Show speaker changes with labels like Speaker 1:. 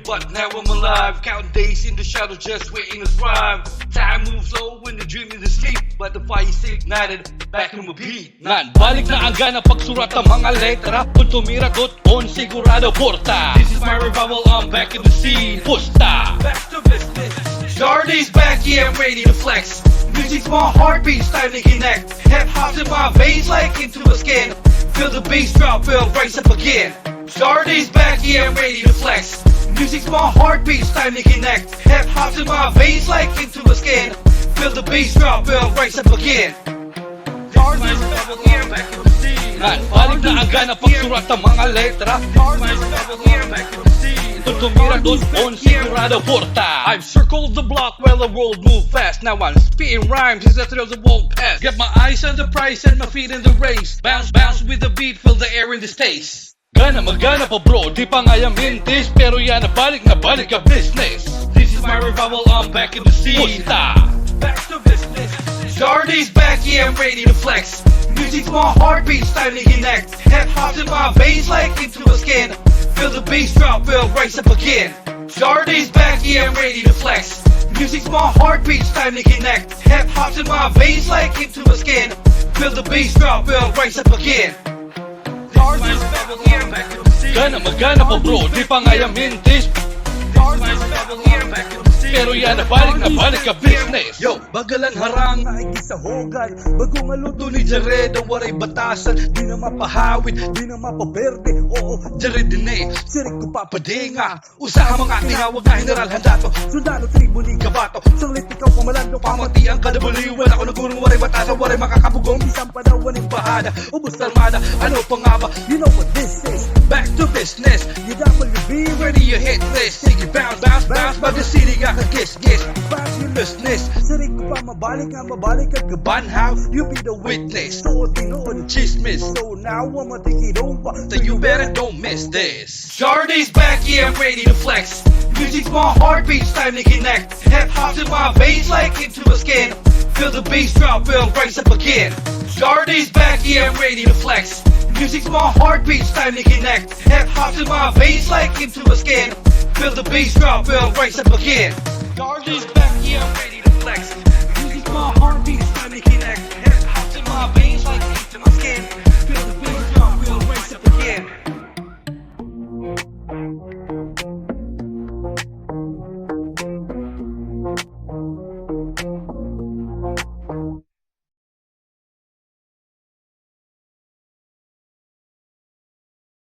Speaker 1: but now I'm alive. Counting days in the shadow, just waiting to thrive. Time moves slow when the dream is asleep, but the fire is ignited, back in my beat.
Speaker 2: Balik na ang gana pagsurat ng mga letra. Kung tumira doon, sigurado porta.
Speaker 1: This is my revival, I'm back in the scene.
Speaker 2: Pusta!
Speaker 1: Back to business. Jharred's back, yeah, I'm ready to flex. Music's my heartbeat, it's time to connect. Hip hop's in my veins like into a skin. Feel the bass drop, feel rise up again. Jharred's back, yeah, I'm ready to flex. Music's my heartbeat, it's time to connect. Hip hop's in my veins like into a skin. Feel the bass drop, feel rise up again. Jharred's back, yeah, I'm back in the scene.
Speaker 2: Balik na ang gana pagsurat ng mga letra.
Speaker 1: Jharred's back, yeah, I'm back in the scene.
Speaker 2: Kung tumira doon, sigurado porta.
Speaker 1: I've circled the block while the world moved fast. Now I'm spitting rhymes, it's the thrills that won't pass. Got my eyes on the prize and my feet in the race. Bounce, bounce with the beat, feel the air in the stays.
Speaker 2: Gana magana pa bro, di pa nga yung mintis. Pero yan na balik ka business.
Speaker 1: This is my revival, I'm back in the scene.
Speaker 2: Pusta!
Speaker 1: Back to business. Jharred's back, yeah, I'm ready to flex. Music's my heartbeat, it's time to connect. Hip hop's in my veins like into a skin. Feel the bass drop, feel rise up again. Jharred's back, yeah, I'm ready to flex. Music's my heartbeat, it's time to connect. Hip hop's in my veins like into a skin. Feel the bass drop, feel rise up again. Jharred's back, yeah, I'm back in the scene.
Speaker 2: Gana magana pa bro, di pa nga yung mintis.
Speaker 1: Jharred's back, yeah, I'm back in the scene.
Speaker 2: Pero yan na balik ka business.
Speaker 1: Yo, bagalan harang naigis sa hogay. Bagong maluto ni Jharred, ang waray batasan. Di na mapahawid, di na mapaberde. Oo, Jharred din eh, sirik ko papadinga. Usaha mga tinawag na general handato. Sundalo, tribo ni kabato. Sanglit ikaw pamalando, pamati ang kadabaliwan. Ako nagurong waray batasan, waray makakabugong. Isang panawan ng bahada, ubos na armada. Ano pa nga ba? You know what this is. Back to business. You WB, ready your hit list. Sige, bounce, bounce, bounce. Pag the city ka kiss, fabulousness. Sirik ko pa mabalik ang kabanhaw. You be the witness. So tinood chismis. So now I'ma take it over, so you better don't miss this. Jharred's back, yeah, I'm ready to flex. Music's my heartbeat, it's time to connect. Hip hop's in my veins like into a skin. Feel the bass drop, feel rise up again. Jharred's back, yeah, I'm ready to flex. Music's my heartbeat, it's time to connect. Hip hop's in my veins like into a skin. Feel the bass drop, feel rise up again. Jharred's back, yeah, I'm ready to flex.